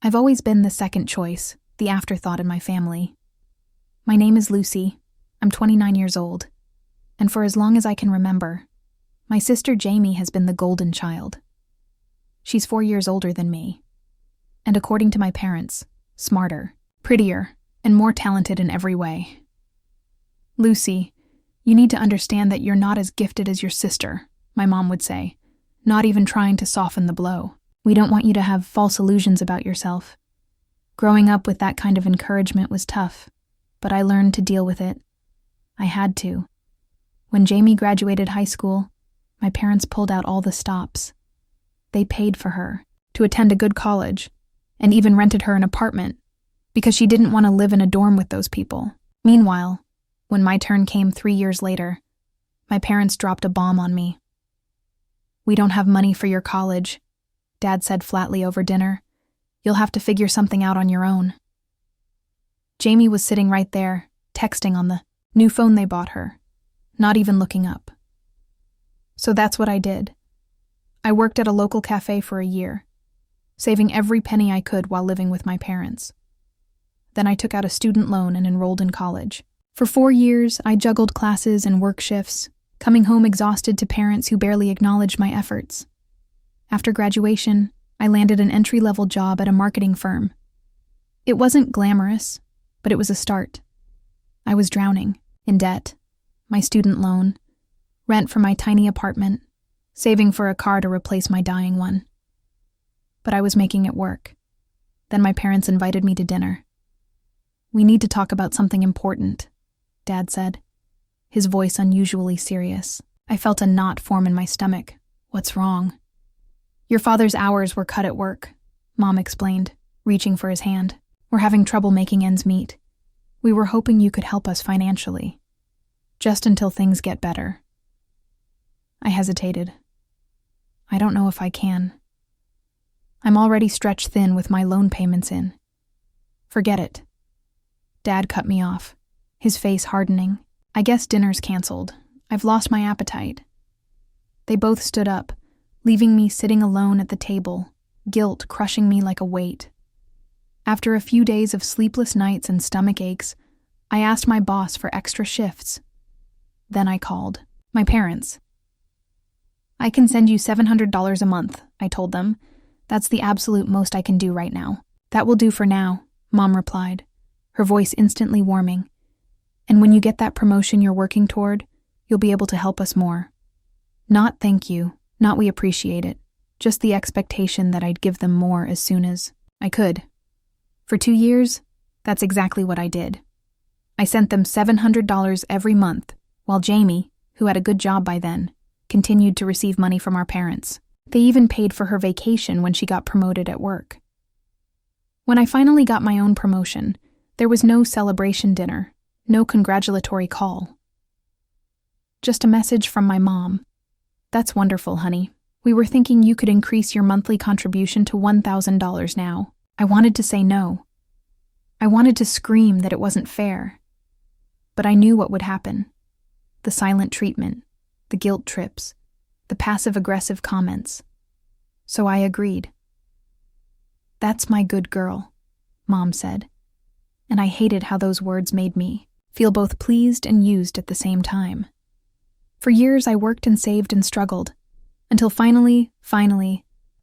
I've always been the second choice, the afterthought in my family. My name is Lucy. I'm 29 years old. And for as long as I can remember, my sister Jamie has been the golden child. She's 4 years older than me. And according to my parents, smarter, prettier, and more talented in every way. Lucy, you need to understand that you're not as gifted as your sister, my mom would say, not even trying to soften the blow. We don't want you to have false illusions about yourself. Growing up with that kind of encouragement was tough, but I learned to deal with it. I had to. When Jamie graduated high school, my parents pulled out all the stops. They paid for her to attend a good college and even rented her an apartment because she didn't want to live in a dorm with those people. Meanwhile, when my turn came 3 years later, my parents dropped a bomb on me. "We don't have money for your college," Dad said flatly over dinner. "You'll have to figure something out on your own." Jamie was sitting right there, texting on the new phone they bought her, not even looking up. So that's what I did. I worked at a local cafe for a year, saving every penny I could while living with my parents. Then I took out a student loan and enrolled in college. For 4 years, I juggled classes and work shifts, coming home exhausted to parents who barely acknowledged my efforts. After graduation, I landed an entry-level job at a marketing firm. It wasn't glamorous, but it was a start. I was drowning in debt, my student loan, rent for my tiny apartment, saving for a car to replace my dying one. But I was making it work. Then my parents invited me to dinner. "We need to talk about something important," Dad said, his voice unusually serious. I felt a knot form in my stomach. "What's wrong?" "Your father's hours were cut at work," Mom explained, reaching for his hand. "We're having trouble making ends meet. We were hoping you could help us financially, just until things get better." I hesitated. "I don't know if I can. I'm already stretched thin with my loan payments in." "Forget it." Dad cut me off, his face hardening. "I guess dinner's canceled. I've lost my appetite." They both stood up, leaving me sitting alone at the table, guilt crushing me like a weight. After a few days of sleepless nights and stomach aches, I asked my boss for extra shifts. Then I called my parents. "I can send you $700 a month," I told them. "That's the absolute most I can do right now." "That will do for now," Mom replied, her voice instantly warming. "And when you get that promotion you're working toward, you'll be able to help us more." Not "thank you," not "we appreciate it," just the expectation that I'd give them more as soon as I could. For 2 years, that's exactly what I did. I sent them $700 every month, while Jamie, who had a good job by then, continued to receive money from our parents. They even paid for her vacation when she got promoted at work. When I finally got my own promotion, there was no celebration dinner, no congratulatory call. Just a message from my mom. "That's wonderful, honey. We were thinking you could increase your monthly contribution to $1,000 now." I wanted to say no. I wanted to scream that it wasn't fair. But I knew what would happen. The silent treatment, the guilt trips, the passive-aggressive comments. So I agreed. "That's my good girl," Mom said. And I hated how those words made me feel both pleased and used at the same time. For years I worked and saved and struggled, until finally,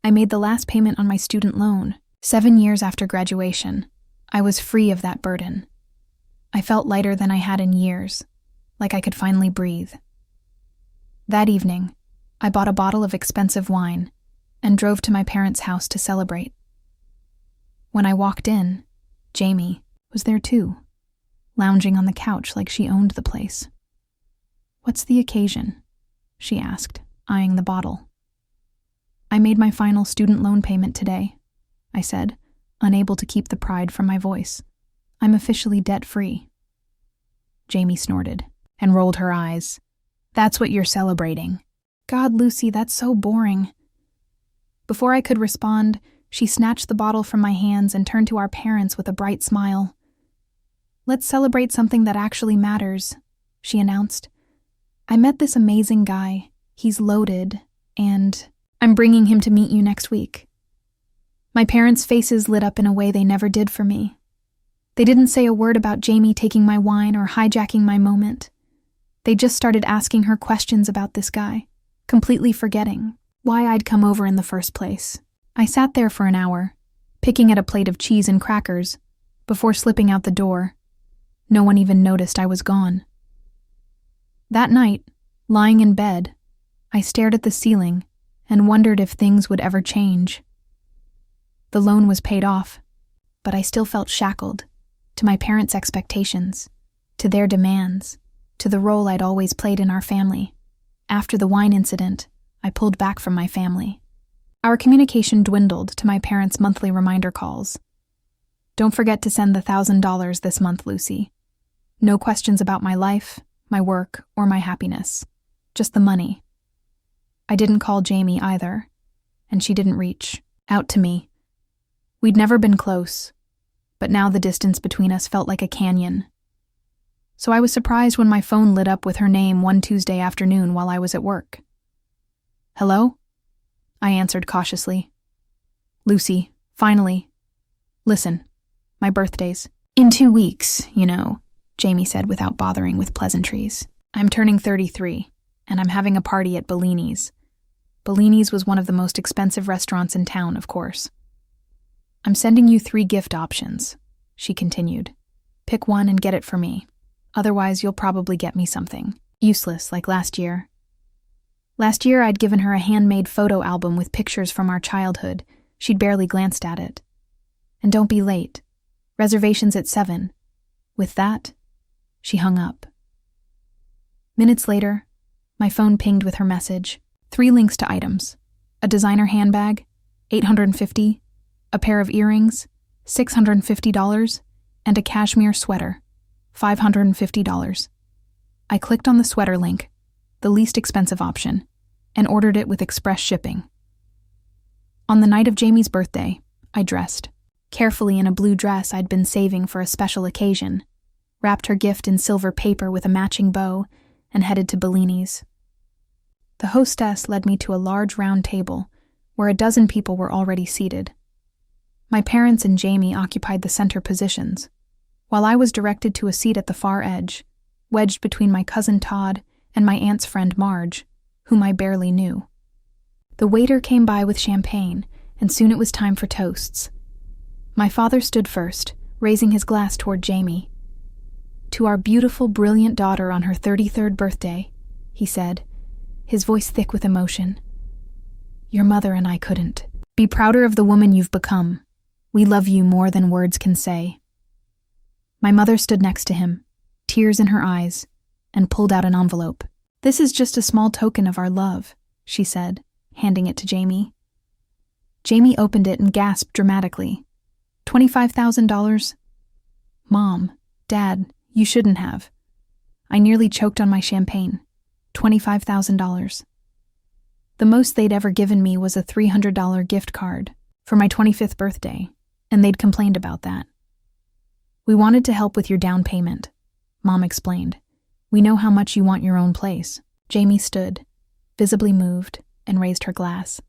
I made the last payment on my student loan. 7 years after graduation, I was free of that burden. I felt lighter than I had in years, like I could finally breathe. That evening, I bought a bottle of expensive wine and drove to my parents' house to celebrate. When I walked in, Jamie was there too, lounging on the couch like she owned the place. "What's the occasion?" she asked, eyeing the bottle. "I made my final student loan payment today," I said, unable to keep the pride from my voice. "I'm officially debt-free." Jamie snorted and rolled her eyes. "That's what you're celebrating." "God, Lucy, that's so boring." Before I could respond, she snatched the bottle from my hands and turned to our parents with a bright smile. "Let's celebrate something that actually matters," she announced. "I met this amazing guy. He's loaded, and I'm bringing him to meet you next week." My parents' faces lit up in a way they never did for me. They didn't say a word about Jamie taking my wine or hijacking my moment. They just started asking her questions about this guy, completely forgetting why I'd come over in the first place. I sat there for an hour, picking at a plate of cheese and crackers, before slipping out the door. No one even noticed I was gone. That night, lying in bed, I stared at the ceiling and wondered if things would ever change. The loan was paid off, but I still felt shackled to my parents' expectations, to their demands, to the role I'd always played in our family. After the wine incident, I pulled back from my family. Our communication dwindled to my parents' monthly reminder calls. "Don't forget to send the $1,000 this month, Lucy. No questions about my life, my work, or my happiness. Just the money." I didn't call Jamie either, and she didn't reach out to me. We'd never been close, but now the distance between us felt like a canyon. So I was surprised when my phone lit up with her name one Tuesday afternoon while I was at work. "Hello?" I answered cautiously. "Lucy, finally. Listen, my birthday's in 2 weeks, you know," Jamie said without bothering with pleasantries. "I'm turning 33, and I'm having a party at Bellini's." Bellini's was one of the most expensive restaurants in town, of course. "I'm sending you 3 gift options," she continued. "Pick one and get it for me. Otherwise, you'll probably get me something useless like last year." Last year, I'd given her a handmade photo album with pictures from our childhood. She'd barely glanced at it. "And don't be late. Reservations at 7. With that, she hung up. Minutes later, my phone pinged with her message. 3 links to items: a designer handbag, $850, a pair of earrings, $650, and a cashmere sweater, $550. I clicked on the sweater link, the least expensive option, and ordered it with express shipping. On the night of Jamie's birthday, I dressed, carefully in a blue dress I'd been saving for a special occasion, wrapped her gift in silver paper with a matching bow, and headed to Bellini's. The hostess led me to a large round table where a dozen people were already seated. My parents and Jamie occupied the center positions, while I was directed to a seat at the far edge, wedged between my cousin Todd and my aunt's friend Marge, whom I barely knew. The waiter came by with champagne, and soon it was time for toasts. My father stood first, raising his glass toward Jamie. "To our beautiful, brilliant daughter on her 33rd birthday," he said, his voice thick with emotion. "Your mother and I couldn't be prouder of the woman you've become. We love you more than words can say." My mother stood next to him, tears in her eyes, and pulled out an envelope. "This is just a small token of our love," she said, handing it to Jamie. Jamie opened it and gasped dramatically. $25,000? "Mom, Dad, you shouldn't have." I nearly choked on my champagne. $25,000. The most they'd ever given me was a $300 gift card for my 25th birthday, and they'd complained about that. "We wanted to help with your down payment," Mom explained. "We know how much you want your own place." Jamie stood, visibly moved, and raised her glass.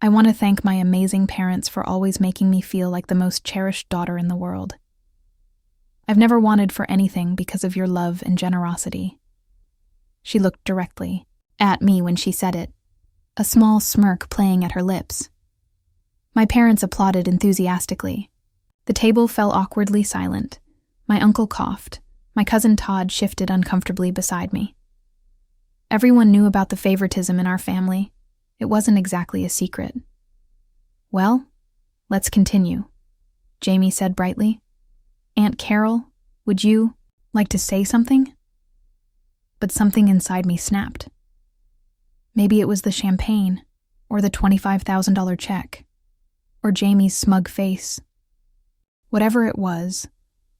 "I want to thank my amazing parents for always making me feel like the most cherished daughter in the world. I've never wanted for anything because of your love and generosity." She looked directly at me when she said it, a small smirk playing at her lips. My parents applauded enthusiastically. The table fell awkwardly silent. My uncle coughed. My cousin Todd shifted uncomfortably beside me. Everyone knew about the favoritism in our family. It wasn't exactly a secret. "Well, let's continue," Jamie said brightly. "Aunt Carol, would you like to say something?" But something inside me snapped. Maybe it was the champagne, or the $25,000 check, or Jamie's smug face. Whatever it was,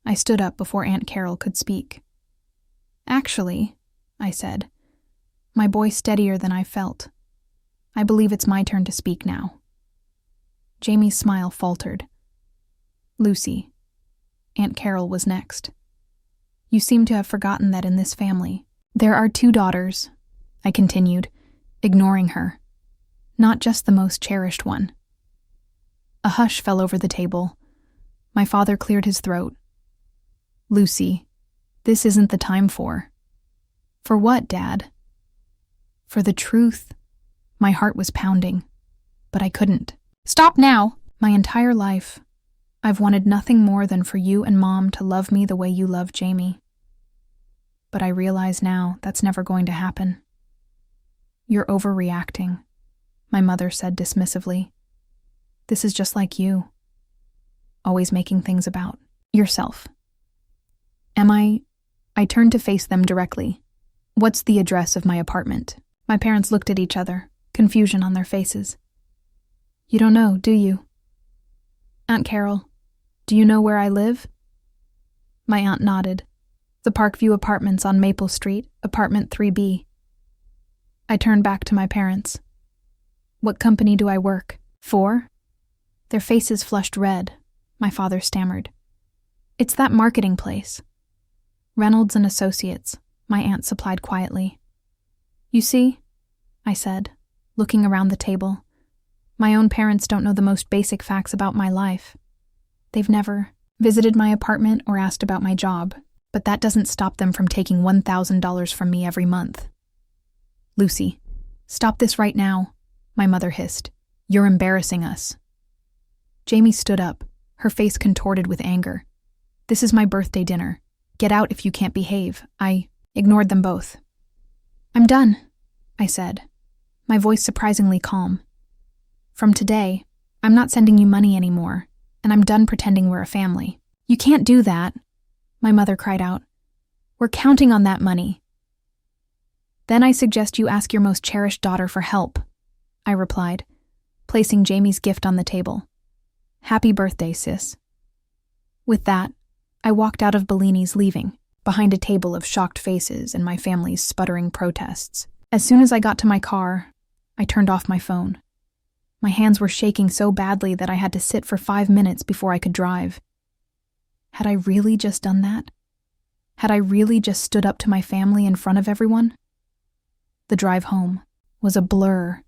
I stood up before Aunt Carol could speak. "Actually," I said, my voice steadier than I felt, "I believe it's my turn to speak now." Jamie's smile faltered. "Lucy," Aunt Carol was next. "You seem to have forgotten that in this family, there are 2 daughters," I continued, ignoring her. "Not just the most cherished one. A hush fell over the table. My father cleared his throat. "Lucy, this isn't the time for." "For what, Dad?" "For the truth." My heart was pounding, but I couldn't. "Stop now!" "My entire life, I've wanted nothing more than for you and Mom to love me the way you love Jamie. But I realize now that's never going to happen." "You're overreacting," my mother said dismissively. "This is just like you. Always making things about yourself." "Am I?" I turned to face them directly. "What's the address of my apartment?" My parents looked at each other, confusion on their faces. "You don't know, do you?" "Aunt Carol, do you know where I live?" My aunt nodded. "The Parkview Apartments on Maple Street, apartment 3B. I turned back to my parents. "What company do I work for?" Their faces flushed red. My father stammered. "It's that marketing place." "Reynolds and Associates," my aunt supplied quietly. "You see," I said, looking around the table, "my own parents don't know the most basic facts about my life. They've never visited my apartment or asked about my job, but that doesn't stop them from taking $1,000 from me every month." "Lucy, stop this right now," my mother hissed. "You're embarrassing us." Jamie stood up, her face contorted with anger. "This is my birthday dinner. Get out if you can't behave." I ignored them both. "I'm done," I said, my voice surprisingly calm. "From today, I'm not sending you money anymore, and I'm done pretending we're a family." "You can't do that," my mother cried out. "We're counting on that money." "Then I suggest you ask your most cherished daughter for help," I replied, placing Jamie's gift on the table. "Happy birthday, sis." With that, I walked out of Bellini's, leaving behind a table of shocked faces and my family's sputtering protests. As soon as I got to my car, I turned off my phone. My hands were shaking so badly that I had to sit for 5 minutes before I could drive. Had I really just done that? Had I really just stood up to my family in front of everyone? The drive home was a blur.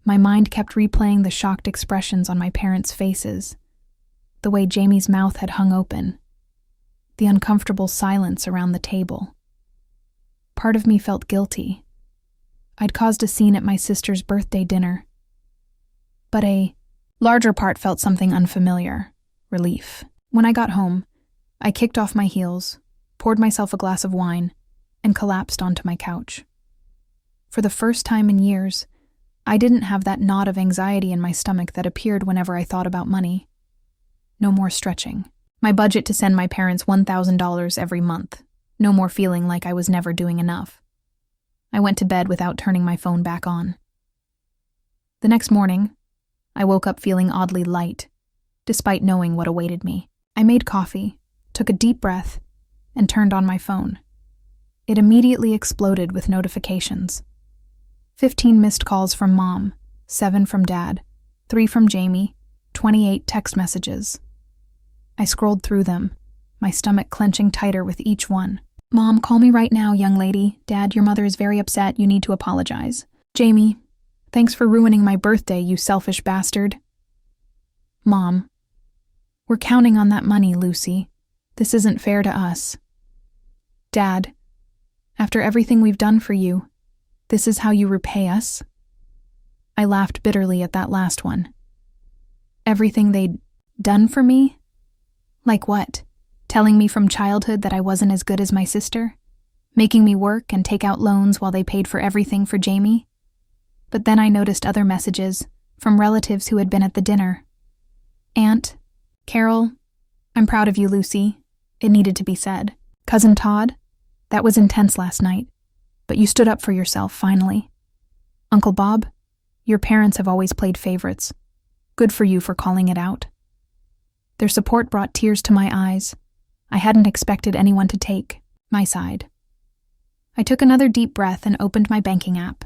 My mind kept replaying the shocked expressions on my parents' faces, the way Jamie's mouth had hung open, the uncomfortable silence around the table. Part of me felt guilty. I'd caused a scene at my sister's birthday dinner. But a larger part felt something unfamiliar, relief. When I got home, I kicked off my heels, poured myself a glass of wine, and collapsed onto my couch. For the first time in years, I didn't have that knot of anxiety in my stomach that appeared whenever I thought about money. No more stretching. My budget to send my parents $1,000 every month. No more feeling like I was never doing enough. I went to bed without turning my phone back on. The next morning, I woke up feeling oddly light, despite knowing what awaited me. I made coffee, took a deep breath, and turned on my phone. It immediately exploded with notifications. 15 missed calls from Mom, 7 from Dad, 3 from Jamie, 28 text messages. I scrolled through them, my stomach clenching tighter with each one. "Mom, call me right now, young lady. Dad, your mother is very upset. You need to apologize." "Jamie, thanks for ruining my birthday, you selfish bastard." "Mom, we're counting on that money, Lucy. This isn't fair to us." "Dad, after everything we've done for you, this is how you repay us?" I laughed bitterly at that last one. Everything they'd done for me? Like what? Telling me from childhood that I wasn't as good as my sister? Making me work and take out loans while they paid for everything for Jamie? But then I noticed other messages from relatives who had been at the dinner. "Aunt Carol, I'm proud of you, Lucy." It needed to be said. "Cousin Todd, that was intense last night, but you stood up for yourself, finally. Uncle Bob, your parents have always played favorites. Good for you for calling it out." Their support brought tears to my eyes. I hadn't expected anyone to take my side. I took another deep breath and opened my banking app.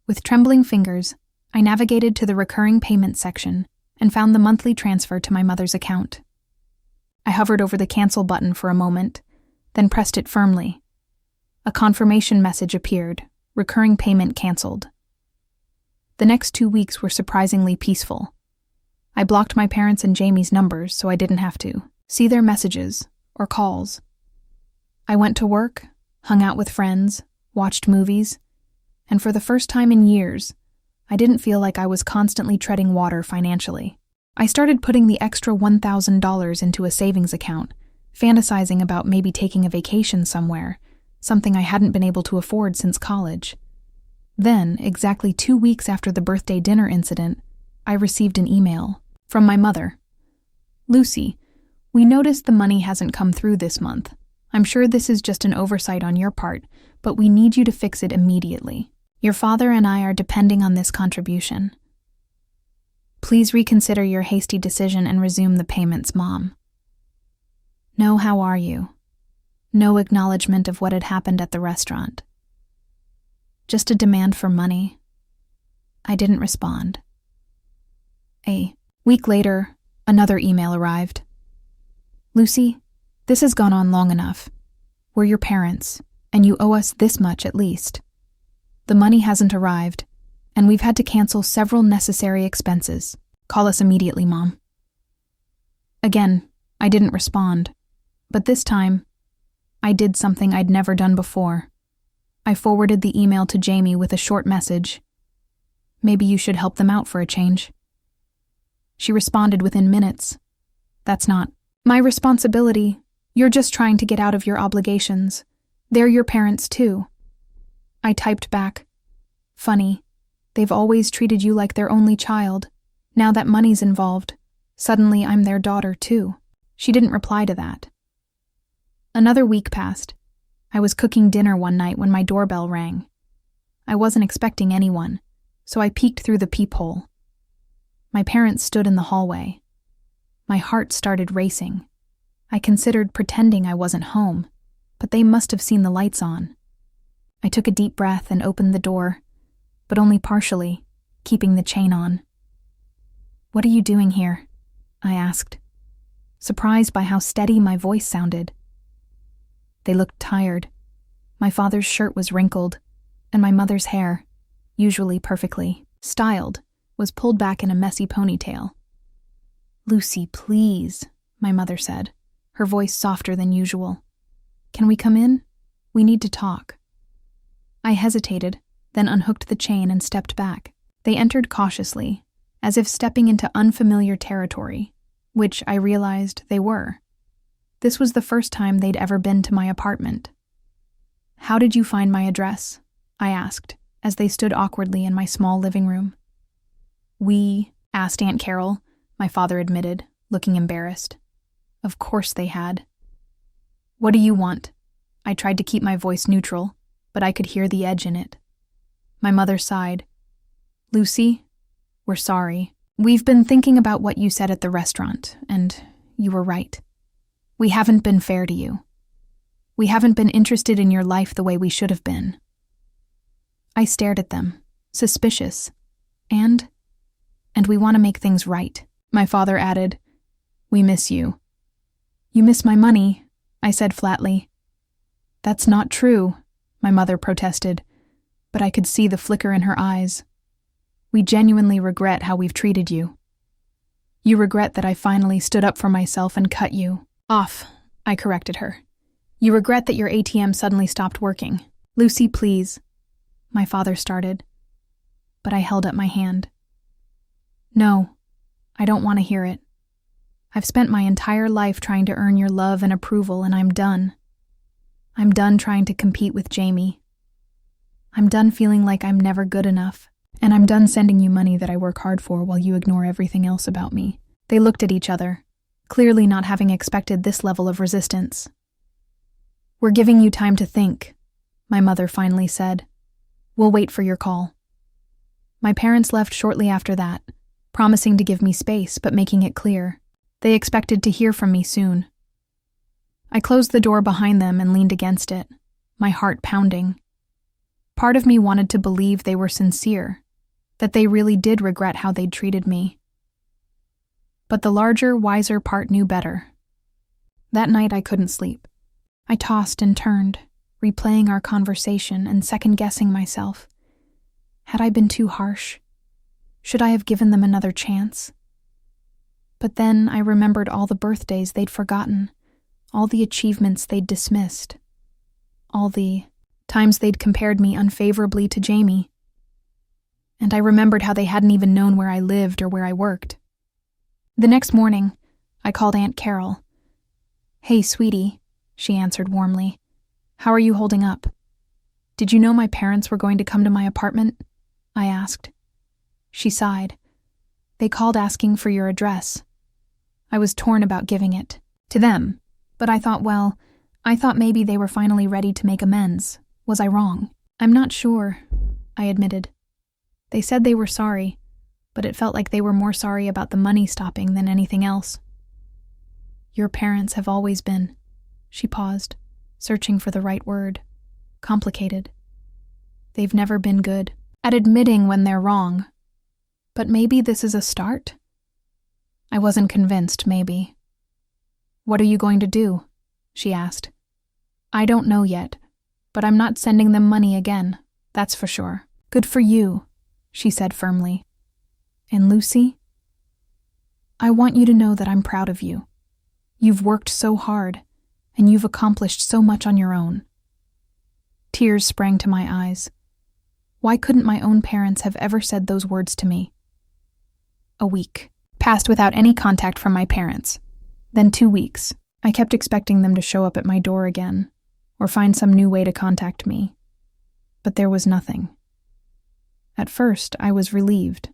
With trembling fingers, I navigated to the recurring payments section and found the monthly transfer to my mother's account. I hovered over the cancel button for a moment, then pressed it firmly. A confirmation message appeared, recurring payment canceled. The next 2 weeks were surprisingly peaceful. I blocked my parents' and Jamie's numbers so I didn't have to see their messages or calls. I went to work, hung out with friends, watched movies, and for the first time in years, I didn't feel like I was constantly treading water financially. I started putting the extra $1,000 into a savings account, fantasizing about maybe taking a vacation somewhere, something I hadn't been able to afford since college. Then, exactly 2 weeks after the birthday dinner incident, I received an email from my mother. "Lucy, we noticed the money hasn't come through this month. I'm sure this is just an oversight on your part, but we need you to fix it immediately. Your father and I are depending on this contribution. Please reconsider your hasty decision and resume the payments, Mom. No, how are you? No acknowledgement of what had happened at the restaurant. Just a demand for money." I didn't respond. A week later, another email arrived. "Lucy, this has gone on long enough. We're your parents, and you owe us this much at least. The money hasn't arrived, and we've had to cancel several necessary expenses. Call us immediately, Mom." Again, I didn't respond, but this time, I did something I'd never done before. I forwarded the email to Jamie with a short message. "Maybe you should help them out for a change." She responded within minutes. "That's not my responsibility. You're just trying to get out of your obligations. They're your parents too." I typed back, "Funny, they've always treated you like their only child. Now that money's involved, suddenly I'm their daughter too." She didn't reply to that. Another week passed. I was cooking dinner one night when my doorbell rang. I wasn't expecting anyone, so I peeked through the peephole. My parents stood in the hallway. My heart started racing. I considered pretending I wasn't home, but they must have seen the lights on. I took a deep breath and opened the door, but only partially, keeping the chain on. "What are you doing here?" I asked, surprised by how steady my voice sounded. They looked tired. My father's shirt was wrinkled, and my mother's hair, usually perfectly styled, was pulled back in a messy ponytail. "Lucy, please," my mother said, her voice softer than usual. "Can we come in? We need to talk." I hesitated, then unhooked the chain and stepped back. They entered cautiously, as if stepping into unfamiliar territory, which I realized they were. This was the first time they'd ever been to my apartment. "How did you find my address?" I asked, as they stood awkwardly in my small living room. "We asked Aunt Carol," my father admitted, looking embarrassed. Of course they had. "What do you want?" I tried to keep my voice neutral, but I could hear the edge in it. My mother sighed. "Lucy, we're sorry. We've been thinking about what you said at the restaurant, and you were right. We haven't been fair to you. We haven't been interested in your life the way we should have been." I stared at them, suspicious. And we want to make things right," my father added. "We miss you." "You miss my money," I said flatly. "That's not true," my mother protested, but I could see the flicker in her eyes. "We genuinely regret how we've treated you. You regret that I finally stood up for myself and cut you off," I corrected her. "You regret that your ATM suddenly stopped working." "Lucy, please," my father started, but I held up my hand. "No, I don't want to hear it. I've spent my entire life trying to earn your love and approval, and I'm done. I'm done trying to compete with Jamie. I'm done feeling like I'm never good enough, and I'm done sending you money that I work hard for while you ignore everything else about me." They looked at each other, clearly not having expected this level of resistance. "We're giving you time to think," my mother finally said. "We'll wait for your call." My parents left shortly after that, promising to give me space but making it clear they expected to hear from me soon. I closed the door behind them and leaned against it, my heart pounding. Part of me wanted to believe they were sincere, that they really did regret how they'd treated me. But the larger, wiser part knew better. That night I couldn't sleep. I tossed and turned, replaying our conversation and second-guessing myself. Had I been too harsh? Should I have given them another chance? But then I remembered all the birthdays they'd forgotten, all the achievements they'd dismissed, all the times they'd compared me unfavorably to Jamie. And I remembered how they hadn't even known where I lived or where I worked. The next morning, I called Aunt Carol. "Hey, sweetie," she answered warmly. "How are you holding up?" "Did you know my parents were going to come to my apartment?" I asked. She sighed. "They called asking for your address." I was torn about giving it to them, but I thought maybe they were finally ready to make amends. Was I wrong? "I'm not sure," I admitted. "They said they were sorry, but it felt like they were more sorry about the money stopping than anything else." "Your parents have always been," she paused, searching for the right word, "complicated. They've never been good at admitting when they're wrong. But maybe this is a start?" I wasn't convinced, maybe. "What are you going to do?" she asked. "I don't know yet, but I'm not sending them money again, that's for sure." "Good for you," she said firmly. "And Lucy, I want you to know that I'm proud of you. You've worked so hard, and you've accomplished so much on your own." Tears sprang to my eyes. Why couldn't my own parents have ever said those words to me? A week passed without any contact from my parents. Then 2 weeks. I kept expecting them to show up at my door again, or find some new way to contact me. But there was nothing. At first, I was relieved.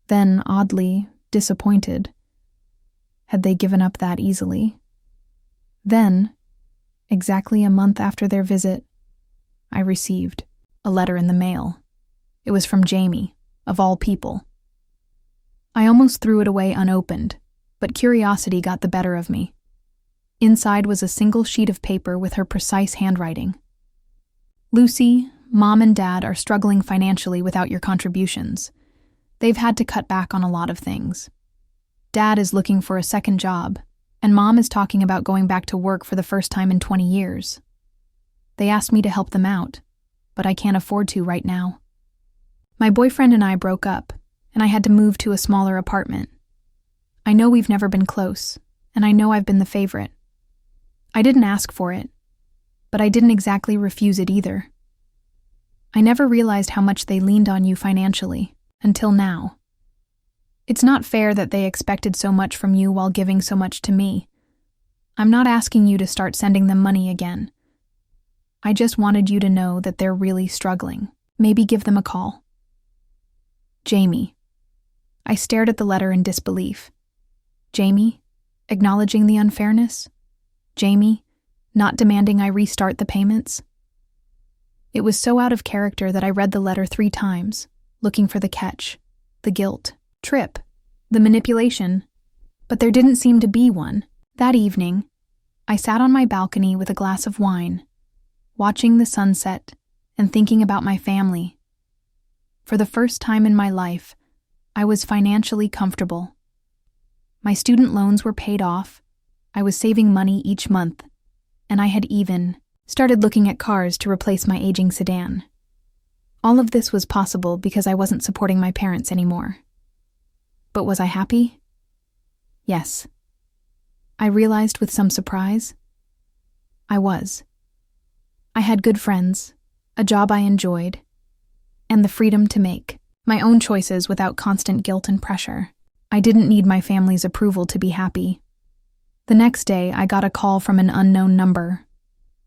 Then, oddly, disappointed. Had they given up that easily? Then, exactly a month after their visit, I received a letter in the mail. It was from Jamie, of all people. I almost threw it away unopened, but curiosity got the better of me. Inside was a single sheet of paper with her precise handwriting. "Lucy, Mom and Dad are struggling financially without your contributions. They've had to cut back on a lot of things. Dad is looking for a second job, and Mom is talking about going back to work for the first time in 20 years. They asked me to help them out, but I can't afford to right now. My boyfriend and I broke up, and I had to move to a smaller apartment. I know we've never been close, and I know I've been the favorite. I didn't ask for it, but I didn't exactly refuse it either. I never realized how much they leaned on you financially, until now. It's not fair that they expected so much from you while giving so much to me. I'm not asking you to start sending them money again. I just wanted you to know that they're really struggling. Maybe give them a call. Jamie." I stared at the letter in disbelief. Jamie, acknowledging the unfairness? Jamie, not demanding I restart the payments? It was so out of character that I read the letter 3 times, looking for the catch, the guilt, trip, the manipulation, but there didn't seem to be one. That evening, I sat on my balcony with a glass of wine, watching the sunset and thinking about my family. For the first time in my life, I was financially comfortable. My student loans were paid off, I was saving money each month, and I had even started looking at cars to replace my aging sedan. All of this was possible because I wasn't supporting my parents anymore. But was I happy? Yes. I realized with some surprise, I was. I had good friends, a job I enjoyed, and the freedom to make my own choices without constant guilt and pressure. I didn't need my family's approval to be happy. The next day, I got a call from an unknown number.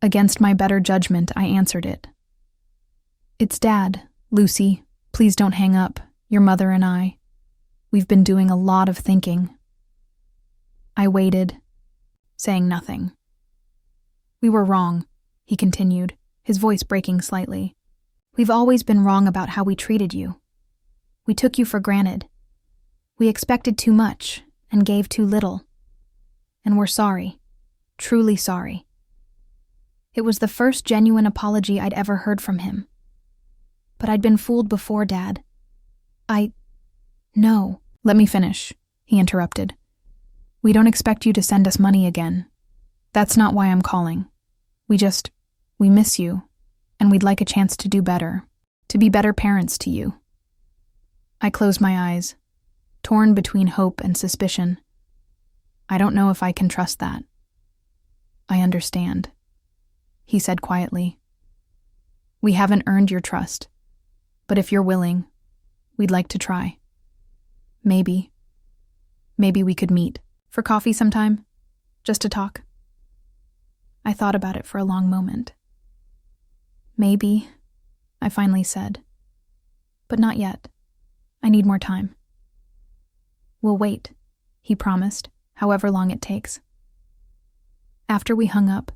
Against my better judgment, I answered it. "It's Dad, Lucy. Please don't hang up. Your mother and I. We've been doing a lot of thinking." I waited, saying nothing. "We were wrong," he continued, his voice breaking slightly. "We've always been wrong about how we treated you. We took you for granted. We expected too much and gave too little. And we're sorry, truly sorry." It was the first genuine apology I'd ever heard from him. But I'd been fooled before, Dad. No. "Let me finish," he interrupted. "We don't expect you to send us money again. That's not why I'm calling. We miss you, and we'd like a chance to do better, to be better parents to you." I closed my eyes, torn between hope and suspicion. I don't know if I can trust that. I understand, he said quietly. We haven't earned your trust, but if you're willing, we'd like to try. Maybe we could meet for coffee sometime, just to talk. I thought about it for a long moment. Maybe, I finally said. But not yet. I need more time. We'll wait, he promised, however long it takes. After we hung up,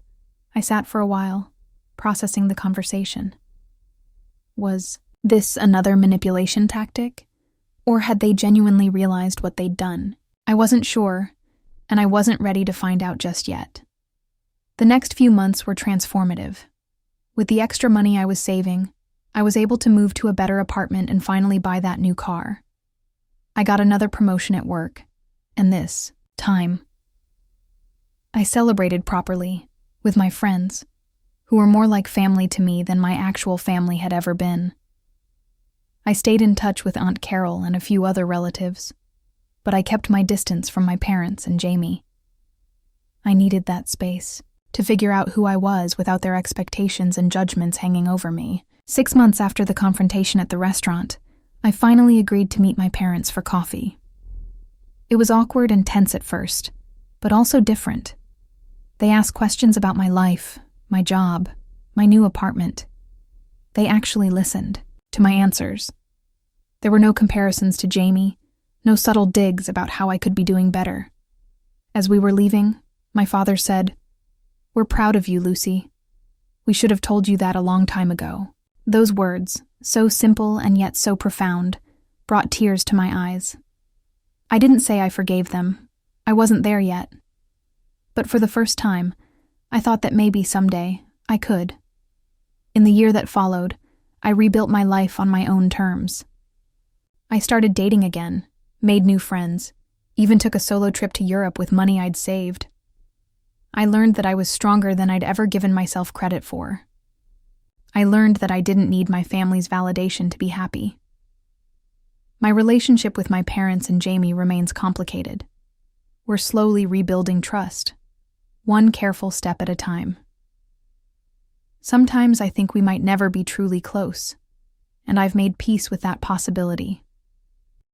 I sat for a while, processing the conversation. Was this another manipulation tactic? Or had they genuinely realized what they'd done? I wasn't sure, and I wasn't ready to find out just yet. The next few months were transformative. With the extra money I was saving, I was able to move to a better apartment and finally buy that new car. I got another promotion at work, and this time. I celebrated properly, with my friends, who were more like family to me than my actual family had ever been. I stayed in touch with Aunt Carol and a few other relatives, but I kept my distance from my parents and Jamie. I needed that space to figure out who I was without their expectations and judgments hanging over me. 6 months after the confrontation at the restaurant, I finally agreed to meet my parents for coffee. It was awkward and tense at first, but also different. They asked questions about my life, my job, my new apartment. They actually listened to my answers. There were no comparisons to Jamie, no subtle digs about how I could be doing better. As we were leaving, my father said, "We're proud of you, Lucy. We should have told you that a long time ago." Those words, so simple and yet so profound, brought tears to my eyes. I didn't say I forgave them. I wasn't there yet. But for the first time, I thought that maybe someday I could. In the year that followed, I rebuilt my life on my own terms. I started dating again, made new friends, even took a solo trip to Europe with money I'd saved. I learned that I was stronger than I'd ever given myself credit for. I learned that I didn't need my family's validation to be happy. My relationship with my parents and Jamie remains complicated. We're slowly rebuilding trust, one careful step at a time. Sometimes I think we might never be truly close, and I've made peace with that possibility.